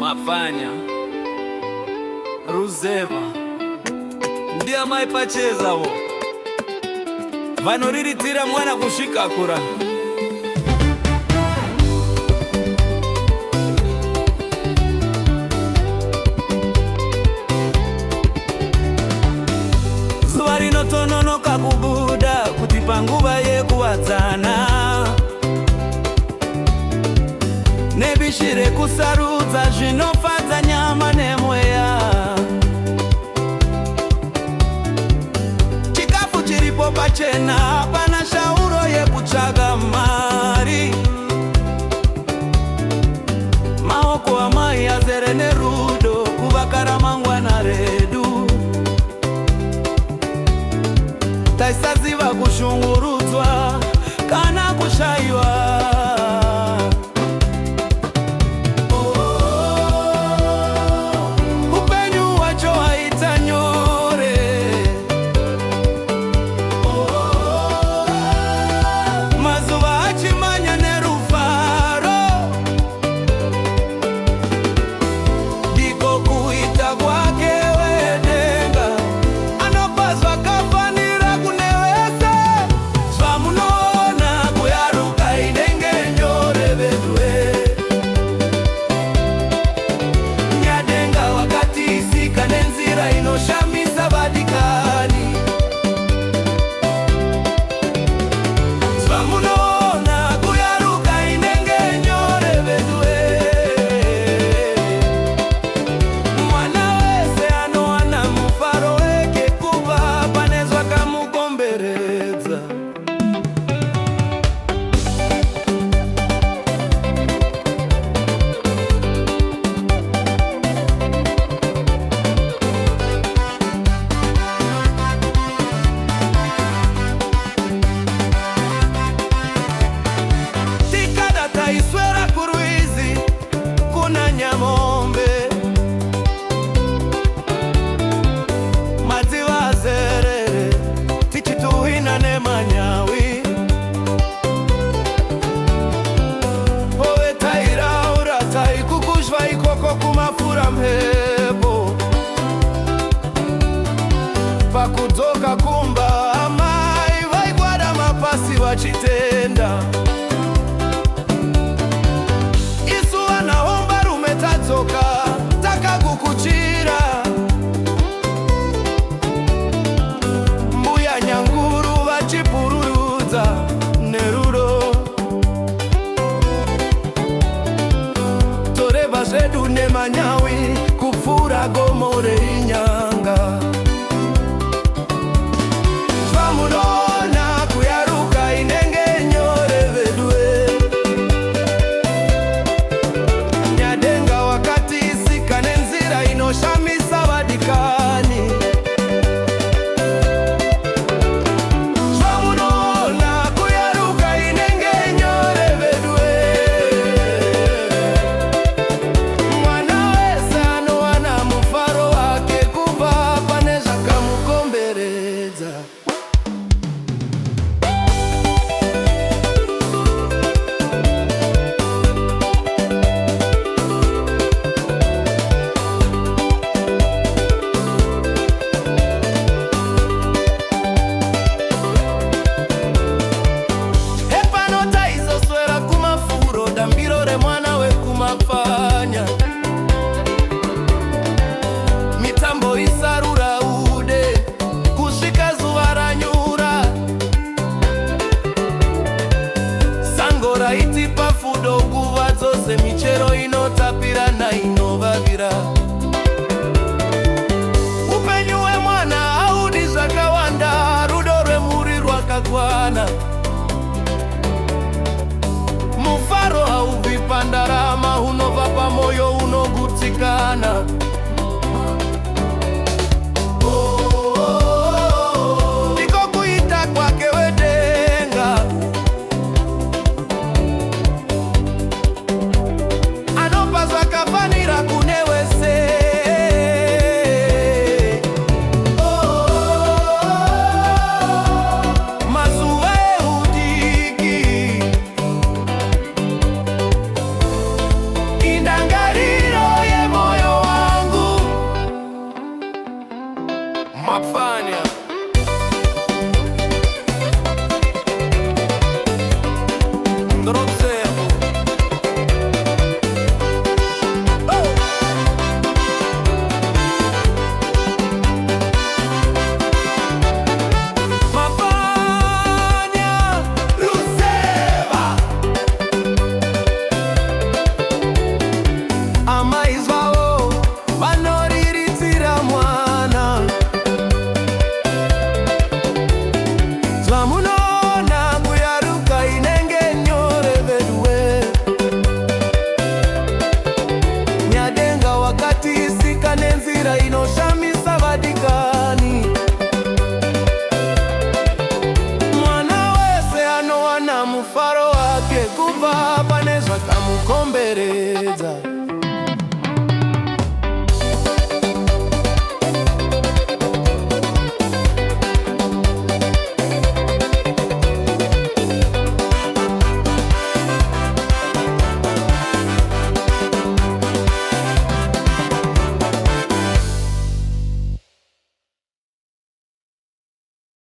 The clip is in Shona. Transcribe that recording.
Mapfanya Ruzevha ndiye maipacheza wo vanoriritira mwana kusvika kura. Zuva rinotononoka kubuda kuti panguva yekuwadzana nebishi rekusarudza zvinofadza nyama nemweya. Chikafu chiripo pachena, hapana shauro yekutsvaga mari. Maoko amai azere nerudo kuvaka ramangwana redu. Taisaziva kushungurudzwa kana kushayiwa. Pakudzoka kumba amai vaigwada mapasi vachitenda. Isu vanaomba rume tadzoka takagukuchira. Mbuya nyanguru vachipururudza nerudo. Toreva zvedu nemanyawi kupfura gomo reinyanga. Mitambo isarura ude kusvika zuva ranyura. Sango raitipa fudo nguva dzose, michero inotapira nainovavira. Upenyu hwemwana haudi zvakawanda, rudo rwemhuri rwakakwana. Mufaro haubvi pandarama, unobva pamoyo unogutsikana. Mazuva kamukomberedza